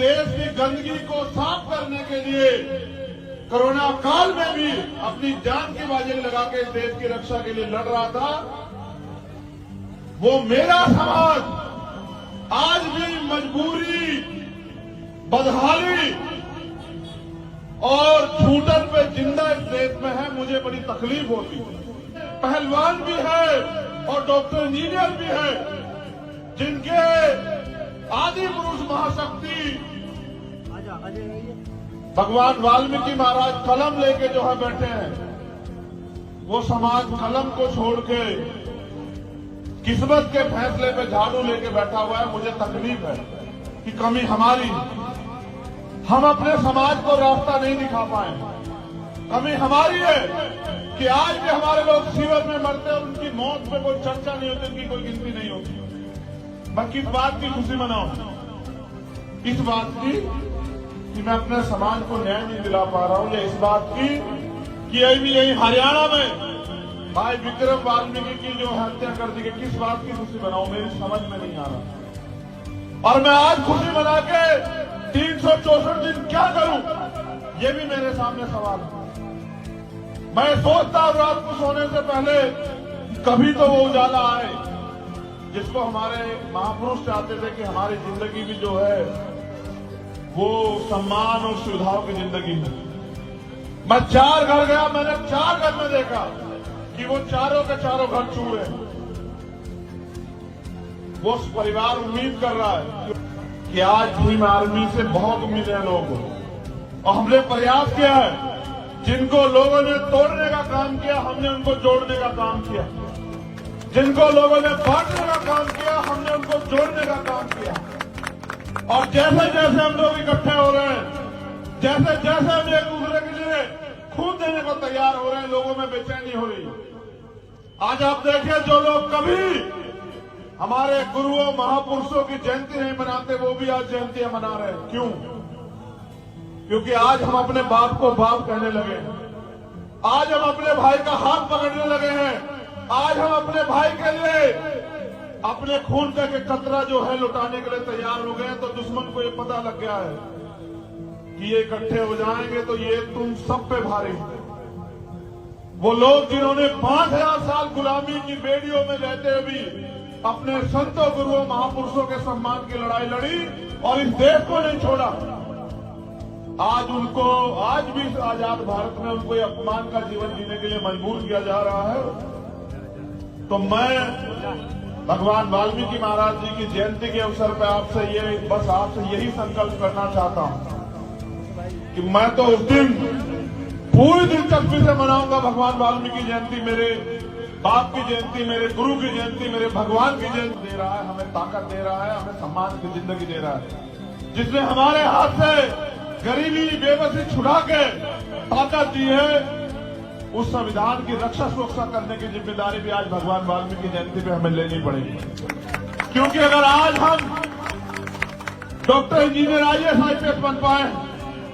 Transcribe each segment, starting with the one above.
देश की गंदगी को साफ करने के लिए कोरोना काल में भी अपनी जान की बाजी लगा के देश की रक्षा के लिए लड़ रहा था, वो मेरा समाज आज भी मजबूरी, बदहाली और छूटन पे जिंदा इस देश में है। मुझे बड़ी तकलीफ होती है। पहलवान भी है और डॉक्टर इंजीनियर भी है, जिनके आदि पुरुष महाशक्ति भगवान वाल्मीकि महाराज कलम लेके जो है बैठे हैं, वो समाज कलम को छोड़ के किस्मत के फैसले पे झाड़ू लेके बैठा हुआ है। मुझे तकलीफ है कि कमी हमारी, हम अपने समाज को रास्ता नहीं दिखा पाए। कमी हमारी है कि आज भी हमारे लोग सीवर में मरते हैं, उनकी मौत पे कोई चर्चा नहीं होती, उनकी कोई गिनती नहीं होती। मैं किस बात की खुशी मनाऊं? इस बात की कि मैं अपने समाज को न्याय नहीं दिला पा रहा हूं, या इस बात की कि अभी यही हरियाणा में भाई विक्रम वाल्मीकि की जो हत्या कर दी गई, किस बात की खुशी मनाऊं? मेरी समझ में नहीं आ रहा। और मैं आज खुशी मना के 364 दिन क्या करूं, ये भी मेरे सामने सवाल है। मैं सोचता हूं रात को सोने से पहले कभी तो वो उजाला आए जिसको हमारे महापुरुष चाहते थे कि हमारी जिंदगी भी जो है वो सम्मान और सुविधाओं की जिंदगी है। मैं 4 घर गया, मैंने 4 घर में देखा कि वो चारों के चारों घर चूर हैं। वो परिवार उम्मीद कर रहा है कि आज भीम आर्मी से बहुत उम्मीदें हैं लोगों को, और हमने प्रयास किया है। जिनको लोगों ने तोड़ने का काम किया, हमने उनको जोड़ने का काम किया। जिनको लोगों ने बांटने का काम किया, हमने उनको जोड़ने का काम किया। और जैसे जैसे हम लोग इकट्ठे हो रहे हैं, जैसे जैसे हम एक दूसरे के लिए खून देने को तैयार हो रहे हैं, लोगों में बेचैनी हो रही है। आज आप देखिए, जो लोग कभी हमारे गुरुओं महापुरुषों की जयंती नहीं मनाते, वो भी आज जयंतियां मना रहे हैं। क्यों? क्योंकि आज हम अपने बाप को बाप कहने लगे हैं। आज हम अपने भाई का हाथ पकड़ने लगे हैं। आज हम अपने भाई के लिए अपने खून का कतरा जो है लुटाने के लिए तैयार हो गए हैं। तो दुश्मन को ये पता लग गया है कि ये इकट्ठे हो जाएंगे तो ये तुम सब पे भारी है। वो लोग जिन्होंने 5000 साल गुलामी की बेड़ियों में रहते हुए भी अपने संतों गुरुओं महापुरुषों के सम्मान की लड़ाई लड़ी और इस देश को नहीं छोड़ा, आज उनको, आज भी इस आजाद भारत में उनको ये अपमान का जीवन जीने के लिए मजबूर किया जा रहा है। तो मैं भगवान वाल्मीकि महाराज जी की जयंती के अवसर पर आपसे यही संकल्प करना चाहता हूं कि मैं तो उस दिन पूरी दिलचस्पी से मनाऊंगा भगवान वाल्मीकि जयंती। मेरे बाप की जयंती, मेरे गुरु की जयंती, मेरे भगवान की जयंती दे रहा है, हमें ताकत दे रहा है, हमें सम्मान की जिंदगी दे रहा है, जिसने हमारे हाथ से गरीबी बेबसी छुड़ा के ताकत दी है। उस संविधान की रक्षा सुरक्षा करने की जिम्मेदारी भी आज भगवान वाल्मीकि जयंती पे हमें लेनी पड़ेगी। क्योंकि अगर आज हम डॉक्टर इंजीनियर IAS IPS बन पाए,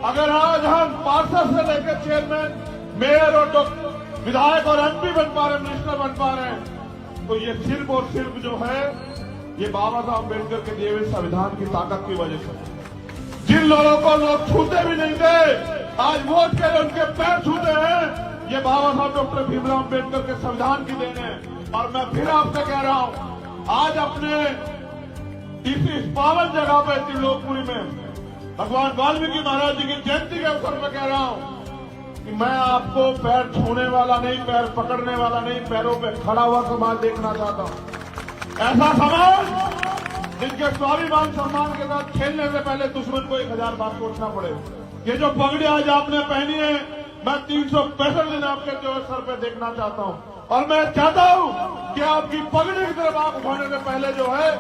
अगर आज हम पार्षद से लेकर चेयरमैन, मेयर और विधायक और MP बन पा रहे, मिनिस्टर बन पा रहे हैं, तो ये सिर्फ और सिर्फ जो है ये बाबा साहब अम्बेडकर के दिए हुए संविधान की ताकत की वजह से। जिन लोगों को लोग छूते भी नहीं थे, आज वोट के लिए उनके पैर छूते हैं, ये बाबा साहब डॉक्टर भीमराव अम्बेडकर के संविधान की देन है। और मैं फिर आपसे कह रहा हूं, आज अपने इस पावन जगह पे त्रिलोकपुरी में भगवान वाल्मीकि महाराज जी की जयंती के अवसर पर कह रहा हूं कि मैं आपको पैर छूने वाला नहीं, पैर पकड़ने वाला नहीं, पैरों पे खड़ा हुआ समाज देखना चाहता हूं। ऐसा समाज जिनके स्वाभिमान सम्मान के साथ खेलने से पहले दुश्मन को 1000 बार सोचना पड़े। ये जो पगड़ी आज आपने पहनी है, मैं 365 दिन आपके जो सर पे देखना चाहता हूं। और मैं चाहता हूं कि आपकी पगड़ी की तरफ आंख उठाने से पहले जो है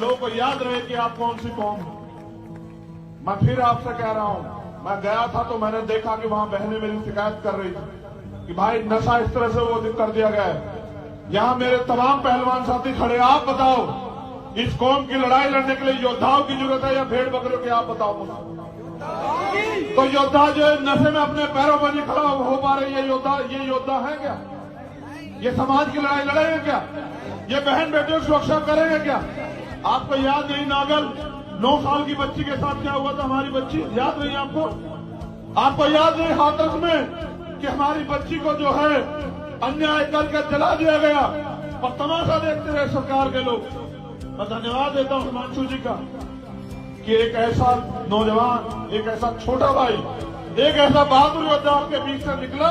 लोगों को याद रहे कि आप कौन सी कौम हो। मैं फिर आपसे कह रहा हूं, मैं गया था तो मैंने देखा कि वहां बहनें मेरी शिकायत कर रही थी कि भाई नशा इस तरह से वो कर दिया गया है। यहां मेरे तमाम पहलवान साथी खड़े, आप बताओ इस कौम की लड़ाई लड़ने के लिए योद्धाओं की जरूरत है या भेड़ बकरियों की? आप बताओ मुझे। तो योद्धा जो नशे में अपने पैरों पर नहीं खड़ा हो पा रहे, ये योद्धा है क्या? ये समाज की लड़ाई लड़ेंगे क्या? ये बहन बेटियों की सुरक्षा करेंगे क्या? आपको याद नहीं, नागल 9 साल की बच्ची के साथ क्या हुआ था, हमारी बच्ची, याद नहीं आपको? आपको याद नहीं हाथरस में कि हमारी बच्ची को जो है अन्याय करके जला दिया गया और तमाशा देखते रहे सरकार के लोग। मैं धन्यवाद देता हूं हिमांशु जी का कि एक ऐसा नौजवान, एक ऐसा छोटा भाई, एक ऐसा बहादुर योद्धा आपके बीच से निकला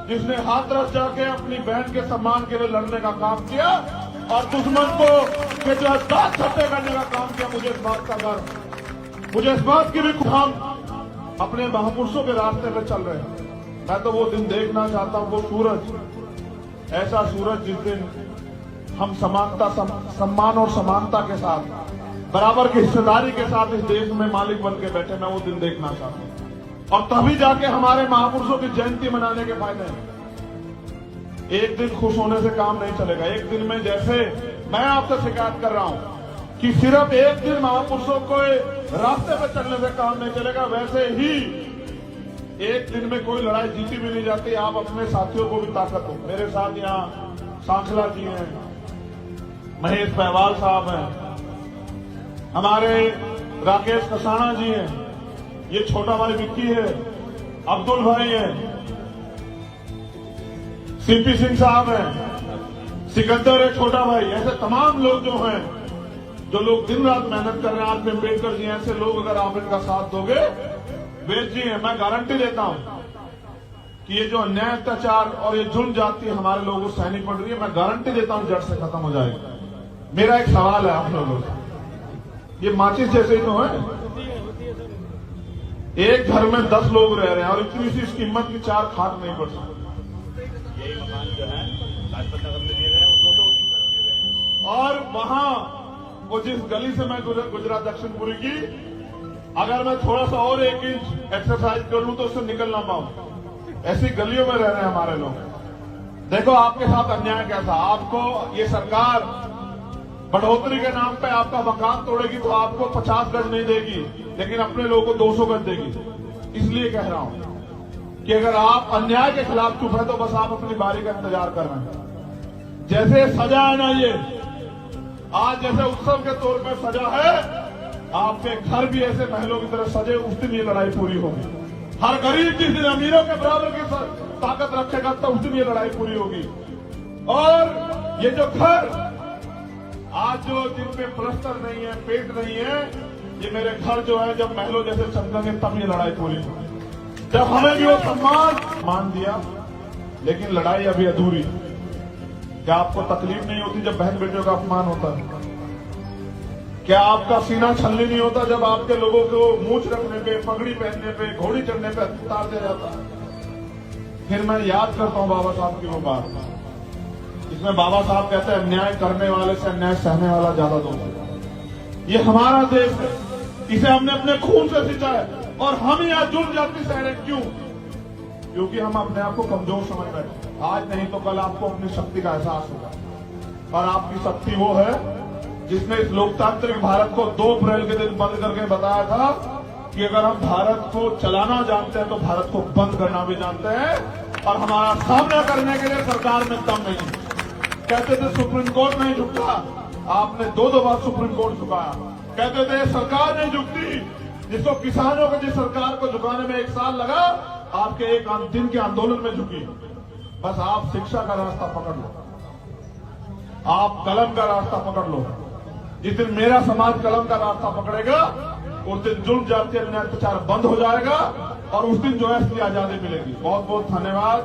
जिसने हाथरस जाके अपनी बहन के सम्मान के लिए लड़ने का काम किया और दुश्मन को के जो दांत छट्टे करने का काम किया। मुझे इस बात का गर्व, मुझे इस बात की भी हम अपने महापुरुषों के रास्ते पे चल रहे हैं। मैं तो वो दिन देखना चाहता हूं, वो सूरज, ऐसा सूरज जिस दिन हम समानता, सम्मान और समानता के साथ, बराबर की हिस्सेदारी के साथ इस देश में मालिक बन के बैठे, मैं वो दिन देखना चाहता हूं। और तभी जाके हमारे महापुरुषों की जयंती मनाने के फायदे हैं। एक दिन खुश होने से काम नहीं चलेगा। एक दिन में, जैसे मैं आपसे शिकायत कर रहा हूं कि सिर्फ एक दिन महापुरुषों को रास्ते पे चलने से काम नहीं चलेगा, वैसे ही एक दिन में कोई लड़ाई जीती भी नहीं जाती। आप अपने साथियों को भी ताकत हो। मेरे साथ यहाँ सांखला जी हैं, महेश पहवाल साहब हैं, हमारे राकेश कसाना जी हैं, ये छोटा भाई विक्की है, अब्दुल भाई है, सीपी सिंह साहब हैं, सिकंदर है छोटा भाई। ऐसे तमाम लोग जो हैं, जो लोग दिन रात मेहनत कर रहे हैं, आज में अम्बेडकर जी, ऐसे लोग अगर आप इनका साथ दोगे, वेद जी हैं, मैं गारंटी देता हूं कि ये जो अन्याय, अत्याचार और ये जुल्म जाती है हमारे लोगों को सहनी पड़ रही है, मैं गारंटी देता हूं जड़ से खत्म हो जाएगी। मेरा एक सवाल है आप लोगों से, ये माचिस जैसे ही तो है, एक घर में 10 लोग रह रहे हैं और इतनी सी इसकी कीमत की 4 खाद नहीं पड़ सकती। यही मकान जो है लाजपत नगर में दिए गए हैं, 200 दिए गए हैं। और वहां वो जिस गली से मैं गुजरा दक्षिणपुरी की, अगर मैं थोड़ा सा और 1 इंच एक्सरसाइज कर लूं तो उससे निकल ना पाऊं। ऐसी गलियों में रह रहे हैं हमारे लोग। देखो आपके साथ अन्याय कैसा। आपको ये सरकार बढ़ोतरी के नाम पे आपका मकान तोड़ेगी तो आपको 50 गज नहीं देगी, लेकिन अपने लोगों को 200 गज देगी। इसलिए कह रहा हूं कि अगर आप अन्याय के खिलाफ चुप है तो बस आप अपनी बारी का इंतजार कर रहे हैं। जैसे सजा है ना, ये आज जैसे उत्सव के तौर पे सजा है, आपके घर भी ऐसे महलों की तरह सजे, उस दिन ये लड़ाई पूरी होगी। हर गरीब जिस दिन अमीरों के बराबर की ताकत रखेगा तो उस दिन ये लड़ाई पूरी होगी। और ये जो घर आज जो जिनपे प्लस्तर नहीं है, पेंट नहीं है, ये मेरे घर जो है जब महलों जैसे चमकेंगे तब ये लड़ाई पूरी होगी। जब हमें भी वो सम्मान मान दिया, लेकिन लड़ाई अभी अधूरी। क्या आपको तकलीफ नहीं होती जब बहन बेटियों का अपमान होता है? क्या आपका सीना छलनी नहीं होता जब आपके लोगों को मूंछ रखने पे, पगड़ी पहनने पे, घोड़ी चढ़ने पे उतार दिया जाता है? फिर मैं याद करता हूं बाबा साहब की वो बात, इसमें बाबा साहब कहते हैं अन्याय करने वाले से अन्याय सहने वाला ज्यादा दोस्त है। ये हमारा देश है, इसे हमने अपने खून से सींचा है और हम ही आज जुड़ जाती सह रहे। क्यों? क्योंकि हम अपने आप को कमजोर समझ रहे हैं। आज नहीं तो कल आपको अपनी शक्ति का एहसास होगा। और आपकी शक्ति वो है जिसने इस लोकतांत्रिक भारत को 2 अप्रैल के दिन बंद करके बताया था कि अगर हम भारत को चलाना जानते हैं तो भारत को बंद करना भी जानते हैं। और हमारा सामना करने के लिए सरकार में दम नहीं। कहते थे सुप्रीम कोर्ट नहीं झुकता, आपने 2 बार सुप्रीम कोर्ट झुकाया। कहते थे सरकार नहीं झुकती, जिसको किसानों को, जिस सरकार को झुकाने में 1 साल लगा, आपके 1 दिन के आंदोलन में झुकी। बस आप शिक्षा का रास्ता पकड़ लो, आप कलम का रास्ता पकड़ लो। जिस दिन मेरा समाज कलम का रास्ता पकड़ेगा उस दिन जुल्म जाति अन्याय अत्याचार बंद हो जाएगा और उस दिन जो है इसकी आजादी मिलेगी। बहुत बहुत धन्यवाद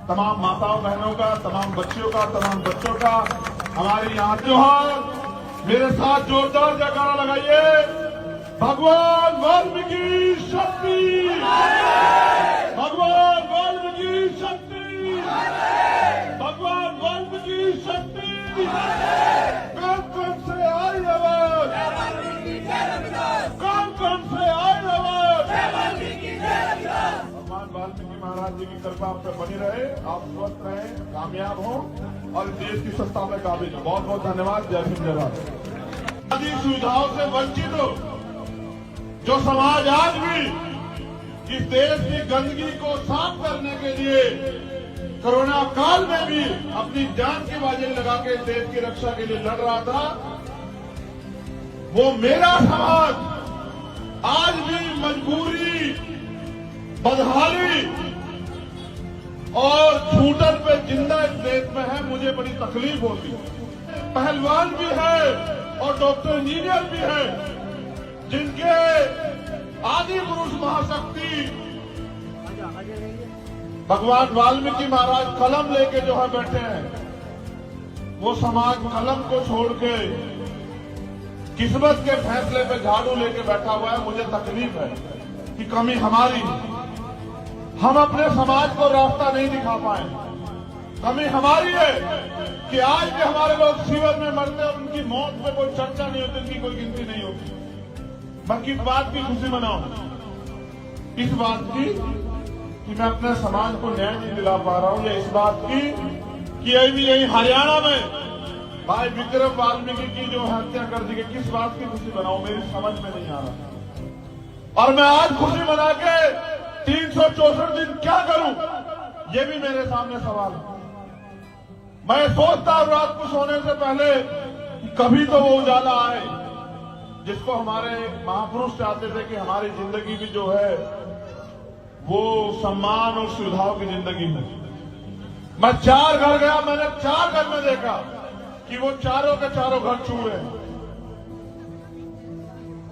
तमाम माताओं बहनों का, तमाम बच्चियों का, तमाम बच्चों का। हमारी यहाँ त्योहार, मेरे साथ जोरदार जयकारा लगाइए। भगवान वाल्मीकि शक्ति, भगवान वाल्मीकि शक्ति, भगवान वाल्मीकि शक्ति। कौन से आई आवाज, कौन से आई आवाज। भगवान वाल्मीकि महाराज जी की कृपा आप पे बनी रहे, आप स्वस्थ रहे, कामयाब हो और देश की सत्ता में काबिज हो। बहुत बहुत धन्यवाद। जय हिंद, जय भारत। आदि सुविधाओं से वंचित हो जो समाज आज भी इस देश की गंदगी को साफ करने के लिए कोरोना काल में भी अपनी जान की बाजी लगा के देश की रक्षा के लिए लड़ रहा था, वो मेरा समाज आज भी मजबूरी, बदहाली और छूटन पे जिंदा इस देश में है। मुझे बड़ी तकलीफ होती है। पहलवान भी है और डॉक्टर इंजीनियर भी है, जिनके आदि पुरुष महाशक्ति भगवान वाल्मीकि महाराज कलम लेके जो है बैठे हैं, वो समाज कलम को छोड़ के किस्मत के फैसले पे झाड़ू लेके बैठा हुआ है। मुझे तकलीफ है कि कमी हमारी, हम अपने समाज को रास्ता नहीं दिखा पाए। कमी हमारी है कि आज भी हमारे लोग सीवर में मरते और उनकी मौत में कोई चर्चा नहीं होती, उनकी कोई गिनती नहीं होती। मैं किस बात की खुशी मनाऊं? इस बात की कि मैं अपने समाज को न्याय नहीं दिला पा रहा हूं, या इस बात की कि अभी यही हरियाणा में भाई विक्रम वाल्मीकि की जो हत्या कर दी गई, किस बात की खुशी मनाऊं? मेरी समझ में नहीं आ रहा। और मैं आज खुशी मना के 364 दिन क्या करूं, ये भी मेरे सामने सवाल है। मैं सोचता हूं रात को सोने से पहले कि कभी तो वो उजाला आए जिसको हमारे महापुरुष चाहते थे कि हमारी जिंदगी भी जो है वो सम्मान और सुविधाओं की जिंदगी हो। मैं 4 घर गया, मैंने 4 घर में देखा कि वो चारों के चारों घर छू रहे हैं।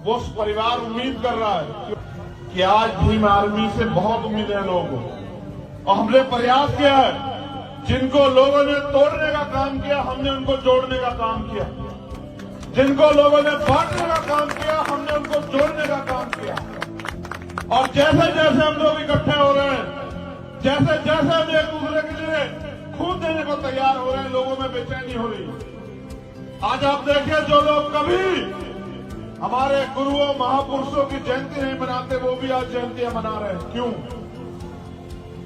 वो परिवार उम्मीद कर रहा है कि आज भीम आर्मी से बहुत उम्मीदें हैं लोगों को, और हमने प्रयास किया है। जिनको लोगों ने तोड़ने का काम किया, हमने उनको जोड़ने का काम किया। जिनको लोगों ने बांटने का काम किया, हमने उनको जोड़ने का काम किया। और जैसे जैसे हम लोग इकट्ठे हो रहे हैं, जैसे जैसे हम एक दूसरे के लिए खून देने को तैयार हो रहे हैं, लोगों में बेचैनी हो रही है। आज आप देखिए, जो लोग कभी हमारे गुरुओं महापुरुषों की जयंती नहीं मनाते, वो भी आज जयंतियां मना रहे हैं। क्यों?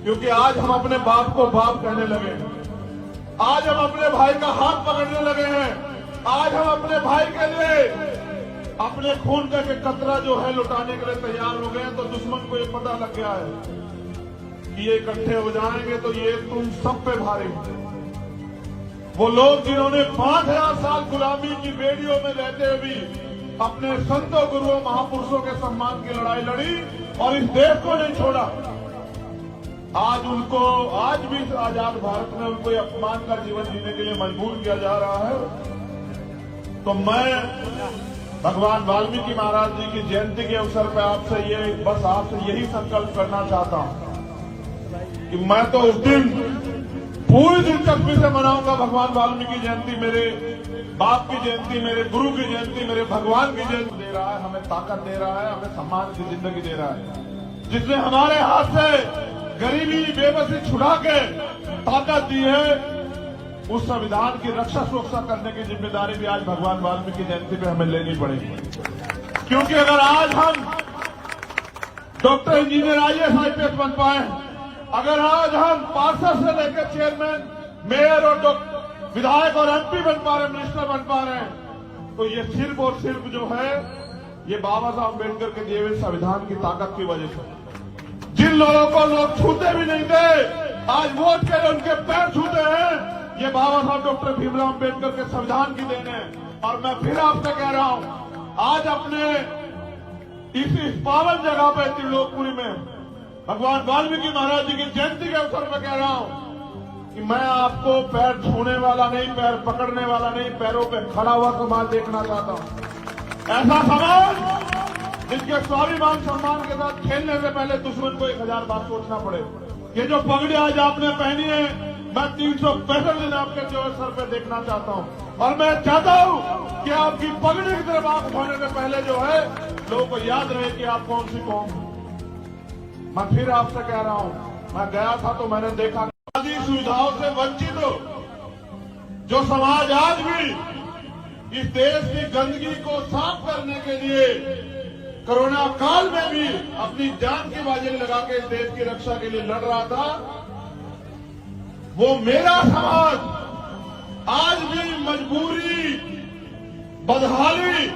क्योंकि आज हम अपने बाप को बाप कहने लगे हैं। आज हम अपने भाई का हाथ पकड़ने लगे हैं। आज हम अपने भाई के लिए अपने खून का कतरा जो है लुटाने के लिए तैयार हो गए हैं। तो दुश्मन को ये पता लग गया है कि ये इकट्ठे हो जाएंगे तो ये तुम सब पे भारी। वो लोग जिन्होंने 5000 साल गुलामी की बेड़ियों में रहते हुए भी अपने संतों गुरुओं महापुरुषों के सम्मान की लड़ाई लड़ी और इस देश को नहीं छोड़ा, आज उनको, आज भी इस आजाद भारत में उनको अपमान का जीवन जीने के लिए मजबूर किया जा रहा है। तो मैं भगवान वाल्मीकि महाराज जी की जयंती के अवसर पर आपसे यही संकल्प करना चाहता हूं कि मैं तो उस दिन पूरी दिलचस्पी से मनाऊंगा भगवान वाल्मीकि जयंती, मेरे बाप की जयंती, मेरे गुरु की जयंती, मेरे भगवान की जयंती। दे रहा है, हमें ताकत दे रहा है, हमें सम्मान की जिंदगी दे रहा है, जिसने हमारे हाथ से गरीबी बेबसी छुड़ा के ताकत दी है। उस संविधान की रक्षा सुरक्षा करने की जिम्मेदारी भी आज भगवान वाल्मीकि जयंती पे हमें लेनी पड़ेगी। क्योंकि अगर आज हम डॉक्टर इंजीनियर IAS IPS बन पाए, अगर आज हम पार्षद से लेकर चेयरमैन, मेयर और विधायक और MP बन पा रहे, मिनिस्टर बन पा रहे हैं, तो ये सिर्फ और सिर्फ जो है ये बाबा साहब अम्बेडकर के दिए हुए संविधान की ताकत की वजह से। जिन लोगों को लोग छूते भी नहीं थे, आज वोट के लिए उनके पैर छूते हैं, ये बाबा साहब डॉक्टर भीमराव अम्बेडकर के संविधान की देन है। और मैं फिर आपसे कह रहा हूं, आज अपने इस पावन जगह पे त्रिलोकपुरी में भगवान वाल्मीकि महाराज जी की जयंती के अवसर पर कह रहा हूं कि मैं आपको पैर छूने वाला नहीं, पैर पकड़ने वाला नहीं, पैरों पे खड़ा हुआ समाज देखना चाहता हूं। ऐसा समाज जिसके स्वाभिमान सम्मान के साथ खेलने से पहले दुश्मन को 1000 बार सोचना पड़े। ये जो पगड़ी आज आपने पहनी है, मैं 365 दिन आपके जो सर पे देखना चाहता हूं। और मैं चाहता हूं कि आपकी पगड़ी की तरफ आंख उठाने से पहले जो है लोगों को याद रहे कि आप कौन सी कौम। मैं फिर आपसे कह रहा हूं, मैं गया था तो मैंने देखा आदि सुविधाओं से वंचित हो जो समाज आज भी इस देश की गंदगी को साफ करने के लिए कोरोना काल में भी अपनी जान की बाजी लगा के इस देश की रक्षा के लिए लड़ रहा था, वो मेरा समाज आज भी मजबूरी, बदहाली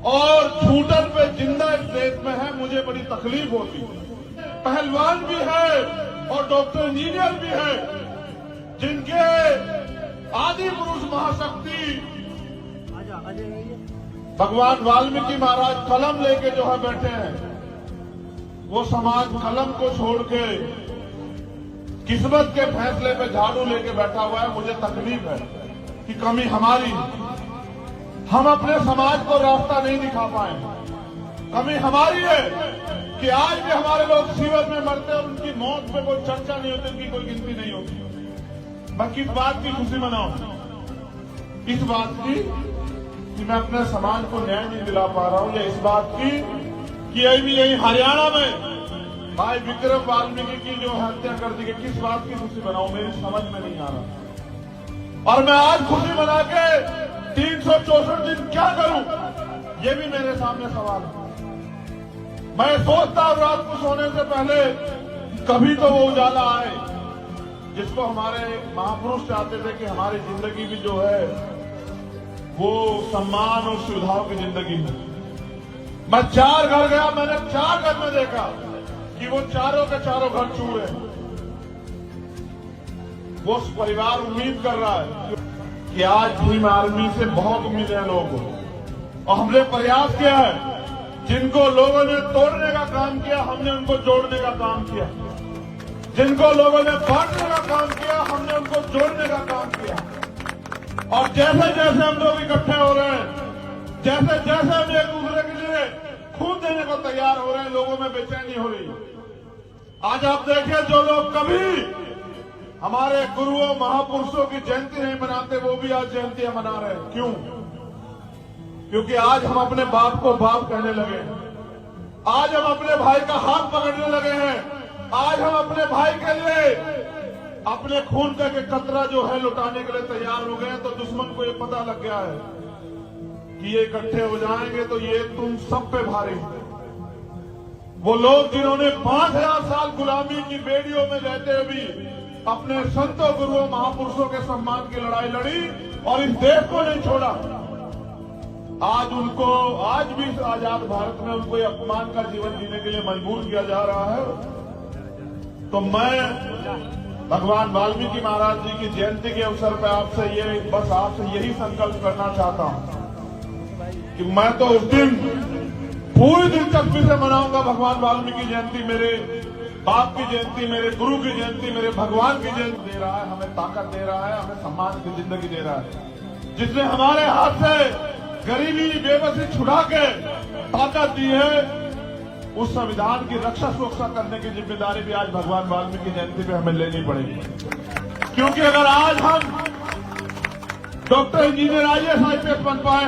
और छूटन पे जिंदा इस देश में है। मुझे बड़ी तकलीफ होती है। पहलवान भी है और डॉक्टर इंजीनियर भी है, जिनके आदि पुरुष महाशक्ति भगवान वाल्मीकि महाराज कलम लेके जो है बैठे हैं, वो समाज कलम को छोड़ के किस्मत के फैसले पे झाड़ू लेके बैठा हुआ है। मुझे तकलीफ है कि कमी हमारी, हम अपने समाज को रास्ता नहीं दिखा पाए। कमी हमारी है कि आज भी हमारे लोग सीवर में मरते हैं, उनकी मौत पे कोई चर्चा नहीं होती, उनकी कोई गिनती नहीं होती। मैं किस बात की खुशी मनाऊं? इस बात की कि मैं अपने समाज को न्याय नहीं दिला पा रहा हूं, या इस बात की कि अभी यही हरियाणा में भाई विक्रम वाल्मीकि की जो हत्या कर दी गई, किस बात की खुशी मनाऊं? मेरी समझ में नहीं आ रहा। और मैं आज खुशी मना के 364 दिन क्या करूं, ये भी मेरे सामने सवाल है। मैं सोचता हूं रात को सोने से पहले कभी तो वो उजाला आए जिसको हमारे महापुरुष चाहते थे कि हमारी जिंदगी भी जो है वो सम्मान और सुविधाओं की जिंदगी है। मैं 4 घर गया, मैंने 4 घर में देखा कि वो चारों के चारों घर चूर हैं। वो परिवार उम्मीद कर रहा है कि आज भीम आर्मी से बहुत उम्मीदें हैं लोगों को, और हमने प्रयास किया है। जिनको लोगों ने तोड़ने का काम किया, हमने उनको जोड़ने का काम किया। जिनको लोगों ने बांटने का काम किया, हमने उनको जोड़ने का काम किया। और जैसे जैसे हम लोग इकट्ठे हो रहे हैं, जैसे जैसे हम एक दूसरे के लिए खून देने को तैयार हो रहे हैं, लोगों में बेचैनी हो रही है। आज आप देखिए, जो लोग कभी हमारे गुरुओं महापुरुषों की जयंती नहीं मनाते, वो भी आज जयंतियां मना रहे हैं। क्यों? क्योंकि आज हम अपने बाप को बाप कहने लगे हैं। आज हम अपने भाई का हाथ पकड़ने लगे हैं। आज हम अपने भाई के लिए अपने खून का एक कतरा जो है लुटाने के लिए तैयार हो गए। तो दुश्मन को ये पता लग गया है कि ये इकट्ठे हो जाएंगे तो ये तुम सब पे भारी है। वो लोग जिन्होंने 5000 साल गुलामी की बेड़ियों में रहते हुए भी अपने संतों गुरुओं महापुरुषों के सम्मान की लड़ाई लड़ी और इस देश को नहीं छोड़ा, आज उनको, आज भी इस आजाद भारत में उनको ये अपमान का जीवन जीने के लिए मजबूर किया जा रहा है। तो मैं भगवान वाल्मीकि महाराज जी की जयंती के अवसर पर आपसे यही संकल्प करना चाहता हूं कि मैं तो उस दिन पूरी दिलचस्पी से मनाऊंगा भगवान वाल्मीकि जयंती। मेरे बाप की जयंती, मेरे गुरु की जयंती, मेरे भगवान की जयंती दे रहा है, हमें ताकत दे रहा है, हमें सम्मान की जिंदगी दे रहा है, जिसने हमारे हाथ से गरीबी बेबसी छुड़ा के ताकत दी है। उस संविधान की रक्षा सुरक्षा करने की जिम्मेदारी भी आज भगवान वाल्मीकि जयंती पे हमें लेनी पड़ेगी। क्योंकि अगर आज हम डॉक्टर, इंजीनियर, IAS, IPS बन पाए,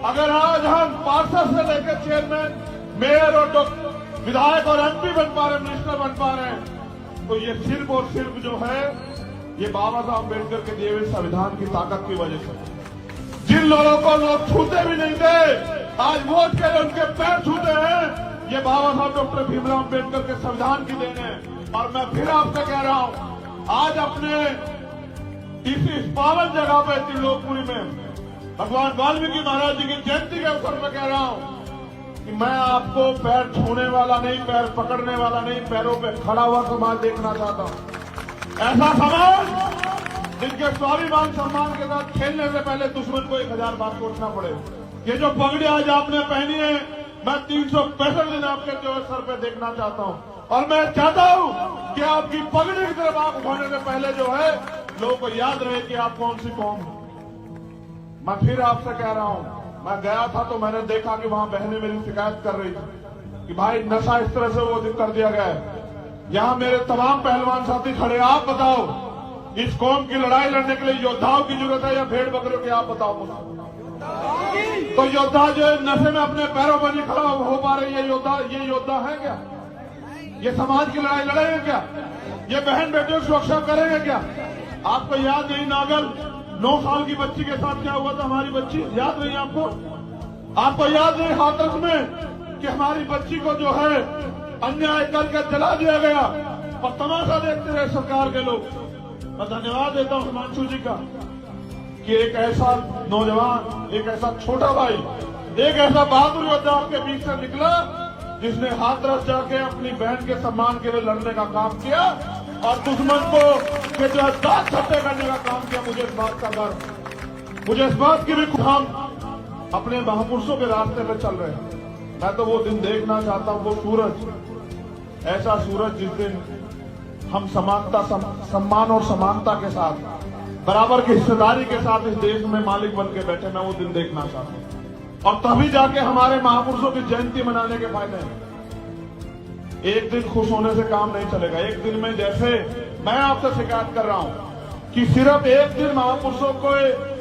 अगर आज हम पार्षद से लेकर चेयरमैन, मेयर और विधायक और MP बन पा रहे, मिनिस्टर बन पा रहे हैं, तो ये सिर्फ और सिर्फ जो है ये बाबा साहब अम्बेडकर के दिए हुए संविधान की ताकत की वजह से। जिन लोगों को लोग छूते भी नहीं थे, आज वोट के लिए उनके पैर छूते हैं, ये बाबा साहब डॉक्टर भीमराव अम्बेडकर के संविधान की देन है। और मैं फिर आपसे कह रहा हूं, आज अपने इस पावन जगह पे त्रिलोकपुरी में भगवान वाल्मीकि महाराज जी की जयंती के अवसर पर कह रहा हूं कि मैं आपको पैर छूने वाला नहीं, पैर पकड़ने वाला नहीं, पैरों पे खड़ा हुआ समाज देखना चाहता हूं। ऐसा समाज जिनके स्वाभिमान सम्मान के साथ खेलने से पहले दुश्मन को 1000 बार सोचना पड़े। ये जो पगड़ी आज आपने पहनी है, मैं 365 दिन आपके जो सर पे देखना चाहता हूं। और मैं चाहता हूं कि आपकी पगड़ी की तरफ आंख उठाने से पहले जो है लोगों को याद रहे कि आप कौन सी कौम है। मैं फिर आपसे कह रहा हूं, मैं गया था तो मैंने देखा कि वहां बहनें मेरी शिकायत कर रही थी कि भाई नशा इस तरह से वो कर दिया गया है। यहां मेरे तमाम पहलवान साथी खड़े, आप बताओ इस कौम की लड़ाई लड़ने के लिए योद्धाओं की जरूरत है या भेड़ बकरियों की? आप बताओ मुझे। तो योद्धा जो नशे में अपने पैरों पर नहीं खड़ा हो पा रहे, ये योद्धा है क्या? ये समाज की लड़ाई लड़ेंगे क्या? ये बहन बेटियों की सुरक्षा करेंगे क्या? आपको याद नहीं नागल 9 साल की बच्ची के साथ क्या हुआ था? हमारी बच्ची, याद नहीं आपको? आपको याद नहीं हाथरस में कि हमारी बच्ची को जो है अन्याय करके जला दिया गया और तमाशा देखते रहे सरकार के लोग। मैं धन्यवाद देता हूं हिमांशु जी का कि एक ऐसा नौजवान, एक ऐसा छोटा भाई, एक ऐसा बहादुर योद्धा आपके बीच से निकला जिसने हाथरस जाके अपनी बहन के सम्मान के लिए लड़ने का काम किया और दुश्मन को जो है दांत छट्टे करने का काम किया। मुझे इस बात का गर्व, मुझे इस बात की भी हम अपने महापुरुषों के रास्ते पे चल रहे हैं। मैं तो वो दिन देखना चाहता हूं, वो सूरज, ऐसा सूरज जिस दिन हम समानता, सम्मान और समानता के साथ, बराबर की हिस्सेदारी के साथ इस देश में मालिक बन के बैठे, मैं वो दिन देखना चाहता हूं। और तभी जाके हमारे महापुरुषों की जयंती मनाने के फायदे हैं। एक दिन खुश होने से काम नहीं चलेगा। एक दिन में, जैसे मैं आपसे शिकायत कर रहा हूं कि सिर्फ एक दिन महापुरुषों को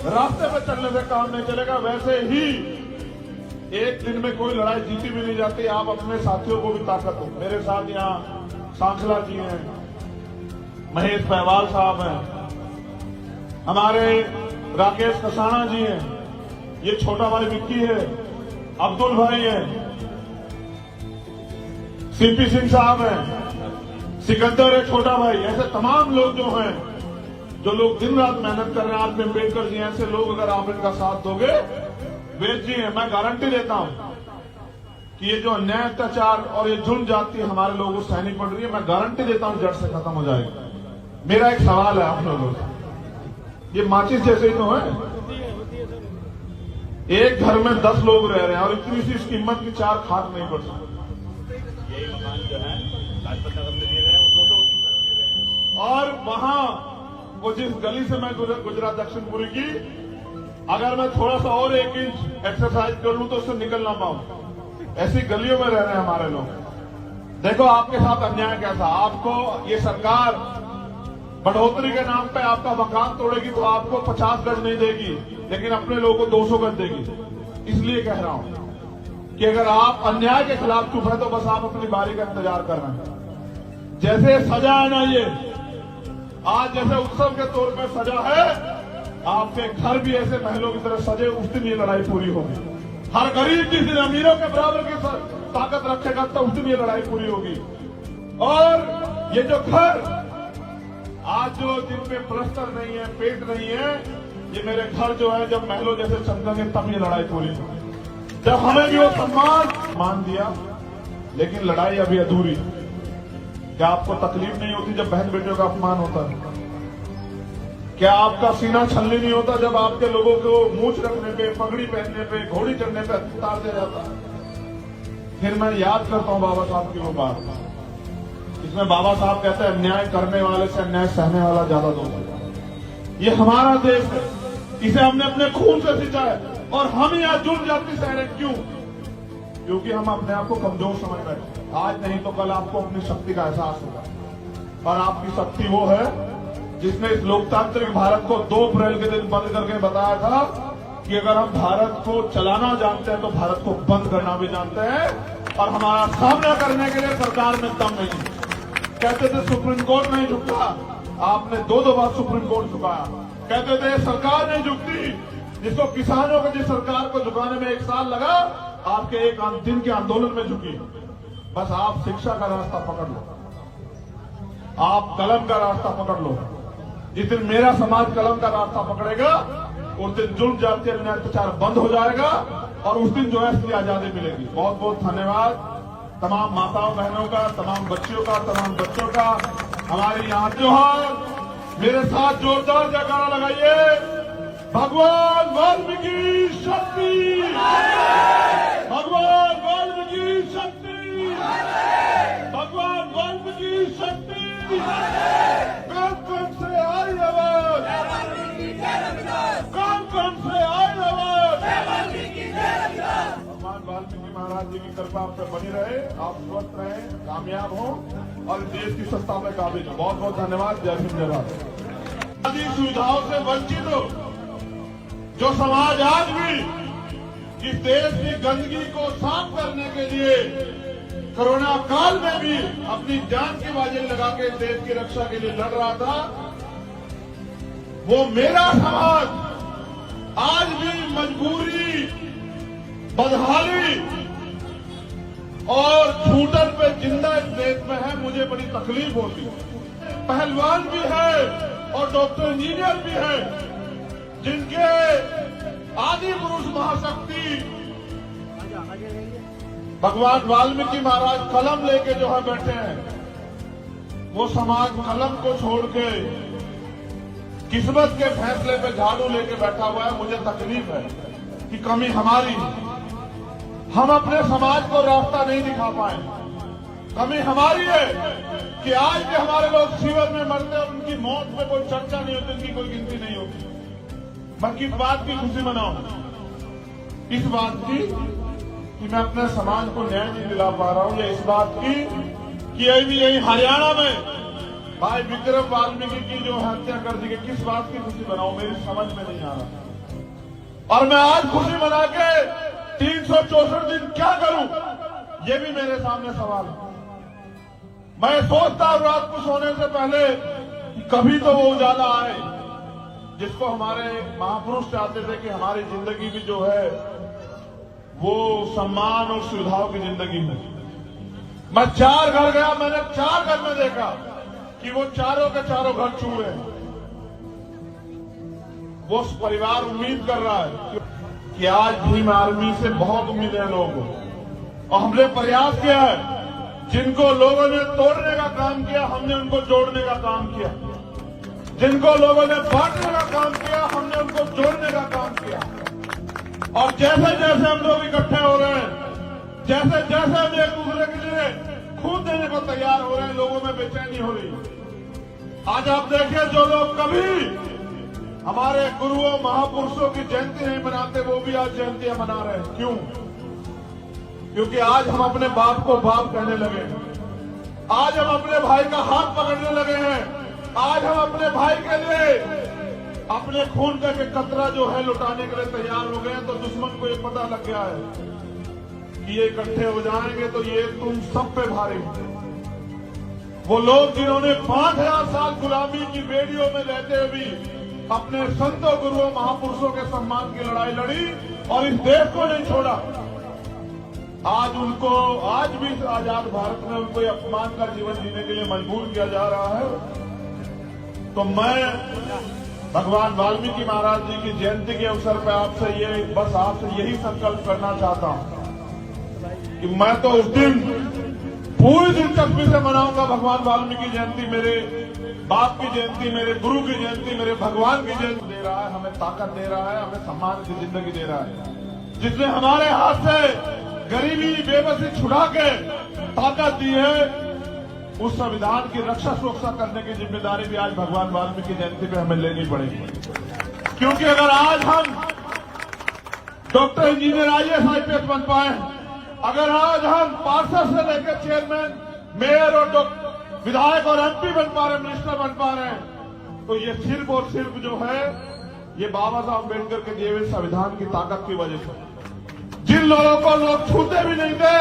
रास्ते पे चलने से काम नहीं चलेगा, वैसे ही एक दिन में कोई लड़ाई जीती भी नहीं जाती। आप अपने साथियों को भी ताकत हो। मेरे साथ यहाँ सांसला जी हैं, महेश पहवाल साहब हैं, हमारे राकेश कसाना जी हैं, ये छोटा भाई विक्की है, अब्दुल भाई है, सीपी सिंह साहब हैं, सिकंदर है छोटा भाई। ऐसे तमाम लोग जो हैं, जो लोग दिन रात मेहनत कर रहे हैं, आज में अम्बेडकर जी, ऐसे लोग अगर आप इनका साथ दोगे, वेद जी हैं, मैं गारंटी देता हूं कि ये जो अन्याय, अत्याचार और ये जुल्म जाती हमारे लोगों को सहनी पड़ रही है, मैं गारंटी देता हूं जड़ से खत्म हो जाएगी। मेरा एक सवाल है आप लोगों से, ये माचिस जैसे ही तो है, एक घर में 10 लोग रह रहे हैं और इतनी सी इसकी कीमत की 4 खाक नहीं पड़ सकती। यही मकान जो है लाजपत नगर में दिए गए हैं, 219 कर दिए गए हैं। और वहां वो जिस गली से मैं गुजरा दक्षिणपुरी की, अगर मैं थोड़ा सा और 1 इंच एक्सरसाइज कर लूं तो उससे निकल ना पाऊं। ऐसी गलियों में रह रहे हैं हमारे लोग। देखो आपके साथ अन्याय कैसा। आपको ये सरकार बढ़ोतरी के नाम पे आपका मकान तोड़ेगी तो आपको 50 गज नहीं देगी, लेकिन अपने लोगों को 200 गज देगी। इसलिए कह रहा हूं कि अगर आप अन्याय के खिलाफ चुप है तो बस आप अपनी बारी का इंतजार कर रहे हैं। जैसे सजा है ना, ये आज जैसे उत्सव के तौर पे सजा है, आपके घर भी ऐसे महलों की तरह सजे, उस दिन ये लड़ाई पूरी होगी। हर गरीब जिस दिन अमीरों के बराबर की ताकत रखेगा तो उस दिन ये लड़ाई पूरी होगी। और ये जो घर आज जो जिनमें प्लस्तर नहीं है, पेट नहीं है, ये मेरे घर जो है जब महलों जैसे चमकेंगे तब ये लड़ाई पूरी होगी। जब हमें भी वो सम्मान मान दिया, लेकिन लड़ाई अभी अधूरी। क्या आपको तकलीफ नहीं होती जब बहन बेटियों का अपमान होता है? क्या आपका सीना छलनी नहीं होता जब आपके लोगों को मूछ रखने पे, पगड़ी पहनने पे, घोड़ी चढ़ने पे उतार दिया जाता है? फिर मैं याद करता हूं बाबा साहब की वो बात, इसमें बाबा साहब कहते हैं अन्याय करने वाले से अन्याय सहने वाला ज्यादा दोस्त। ये हमारा देश है, इसे हमने अपने खून से सींचा है और हम यहाँ जुड़ जाती सह रहे। क्यों? क्योंकि हम अपने आप को कमजोर समझ रहे हैं। आज नहीं तो कल आपको अपनी शक्ति का एहसास होगा। और आपकी शक्ति वो है जिसने इस लोकतांत्रिक भारत को 2 अप्रैल के दिन बंद करके बताया था कि अगर हम भारत को चलाना जानते हैं तो भारत को बंद करना भी जानते हैं। और हमारा सामना करने के लिए सरकार में दम नहीं। कहते थे सुप्रीम कोर्ट नहीं झुकता, आपने 2 बार सुप्रीम कोर्ट झुकाया। कहते थे सरकार नहीं झुकती, जिसको किसानों को, जिस सरकार को झुकाने में 1 साल लगा, आपके 1 दिन के आंदोलन में झुकी। बस आप शिक्षा का रास्ता पकड़ लो, आप कलम का रास्ता पकड़ लो। जिस दिन मेरा समाज कलम का रास्ता पकड़ेगा, उस दिन जुल्म जाति अन्याय अत्याचार बंद हो जाएगा और उस दिन जो है इसकी आजादी मिलेगी। बहुत बहुत धन्यवाद तमाम माताओं बहनों का, तमाम बच्चियों का, तमाम बच्चों का। हमारी यहाँ त्योहार, मेरे साथ जोरदार जयकारा लगाइए। भगवान वाल्मीकि शक्ति, भगवान वाल्मीकि शक्ति, भगवान वाल्मीकि शक्ति। कौन से आई आवाज, कौन से आई आवाज। भगवान वाल्मीकि महाराज जी की कृपा आप पे बनी रहे, आप स्वस्थ रहें, कामयाब हों और देश की सत्ता में काबिज हो। बहुत बहुत धन्यवाद। जय हिंद, जय भारत। आदि सुविधाओं से वंचित हो जो समाज आज भी इस देश की गंदगी को साफ करने के लिए कोरोना काल में भी अपनी जान की बाजी लगा के देश की रक्षा के लिए लड़ रहा था, वो मेरा समाज आज भी मजबूरी, बदहाली और छूटन पे जिंदा इस देश में है। मुझे बड़ी तकलीफ होती है। पहलवान भी है और डॉक्टर इंजीनियर भी है, जिनके आदि पुरुष महाशक्ति भगवान वाल्मीकि महाराज कलम लेके जो है बैठे हैं, वो समाज कलम को छोड़ के किस्मत के फैसले पे झाड़ू लेके बैठा हुआ है। मुझे तकलीफ है। की कमी हमारी है। हम अपने समाज को रास्ता नहीं दिखा पाए। कमी हमारी है कि आज भी हमारे लोग सीवर में मरते और उनकी मौत में कोई चर्चा नहीं होती, उनकी कोई गिनती नहीं होती। मैं किस बात की खुशी मनाऊं? इस बात की कि मैं अपने समाज को न्याय नहीं दिला पा रहा हूं, या इस बात की कि अभी यही हरियाणा में भाई विक्रम वाल्मीकि की जो हत्या कर दी गई, किस बात की खुशी मनाऊं? मेरी समझ में नहीं आ रहा। और मैं आज खुशी मना के 364 दिन क्या करूं, ये भी मेरे सामने सवाल है। मैं सोचता हूं रात को सोने से पहले कभी तो वो उजाला आए जिसको हमारे महापुरुष चाहते थे कि हमारी जिंदगी भी जो है वो सम्मान और सुविधाओं की जिंदगी में। मैं 4 घर गया, मैंने 4 घर में देखा कि वो चारों के चारों घर छूए हैं। वो परिवार उम्मीद कर रहा है कि आज भीम आर्मी से बहुत उम्मीदें हैं लोगों को, और हमने प्रयास किया है। जिनको लोगों ने तोड़ने का काम किया, हमने उनको जोड़ने का काम किया। जिनको लोगों ने बांटने का काम किया, हमने उनको जोड़ने का काम किया। और जैसे जैसे हम लोग इकट्ठे हो रहे हैं, जैसे जैसे हम एक दूसरे के लिए खून देने को तैयार हो रहे हैं, लोगों में बेचैनी हो रही। आज आप देखिए, जो लोग कभी हमारे गुरुओं महापुरुषों की जयंती नहीं मनाते, वो भी आज जयंतियां मना रहे हैं। क्यों? क्योंकि आज हम अपने बाप को बाप कहने लगे हैं। आज हम अपने भाई का हाथ पकड़ने लगे हैं। आज हम अपने भाई के लिए अपने खून का एक कतरा जो है लुटाने के लिए तैयार हो गए हैं। तो दुश्मन को ये पता लग गया है कि ये इकट्ठे हो जाएंगे तो ये तुम सब पे भारी। वो लोग जिन्होंने 5000 साल गुलामी की बेड़ियों में रहते हुए भी अपने संतों गुरुओं महापुरुषों के सम्मान की लड़ाई लड़ी और इस देश को नहीं छोड़ा, आज उनको आज भी इस आजाद भारत में उनको अपमान का जीवन जीने के लिए मजबूर किया जा रहा है। तो मैं भगवान वाल्मीकि महाराज जी की जयंती के अवसर पर आपसे यही संकल्प करना चाहता हूं कि मैं तो उस दिन पूरी दिलचस्पी से मनाऊंगा भगवान वाल्मीकि जयंती, मेरे बाप की जयंती, मेरे गुरु की जयंती, मेरे भगवान की जयंती दे रहा है, हमें ताकत दे रहा है, हमें सम्मान की जिंदगी दे रहा है, जिसने हमारे हाथ से गरीबी बेबसी छुड़ा के ताकत दी है। उस संविधान की रक्षा सुरक्षा करने की जिम्मेदारी भी आज भगवान वाल्मीकि जयंती पे हमें लेनी पड़ेगी। क्योंकि अगर आज हम डॉक्टर, इंजीनियर, IAS, IPS बन पाए, अगर आज हम पार्षद से लेकर चेयरमैन, मेयर और विधायक और MP बन पा रहे, मिनिस्टर बन पा रहे हैं, तो ये सिर्फ और सिर्फ जो है ये बाबा साहब अम्बेडकर के दिए हुए संविधान की ताकत की वजह से। जिन लोगों को लोग छूते भी नहीं थे,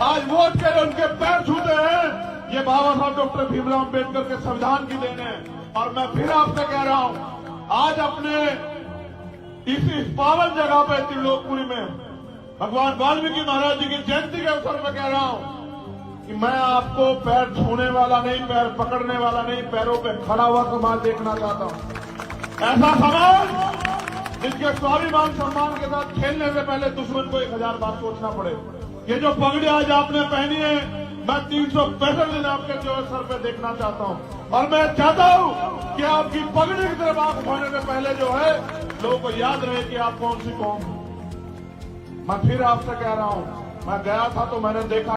आज वोट के लिए उनके पैर छूते हैं, ये बाबा साहब डॉक्टर भीमराव अम्बेडकर के संविधान की देन है। और मैं फिर आपसे कह रहा हूं, आज अपने इस पावन जगह पे त्रिलोकपुरी में भगवान वाल्मीकि महाराज जी की जयंती के अवसर पर कह रहा हूं कि मैं आपको पैर छूने वाला नहीं, पैर पकड़ने वाला नहीं, पैरों पे खड़ा हुआ समाज देखना चाहता हूं। ऐसा समाज जिसके स्वाभिमान सम्मान के साथ खेलने से पहले दुश्मन को 1000 बार सोचना पड़े। ये जो पगड़ी आज आपने पहनी है, मैं 365 दिन आपके जो सर पे देखना चाहता हूं। और मैं चाहता हूं कि आपकी पगड़ी की तरफ आंख उठाने से पहले जो है लोगों को याद रहे कि आप कौन सी कौम। मैं फिर आपसे कह रहा हूं, मैं गया था तो मैंने देखा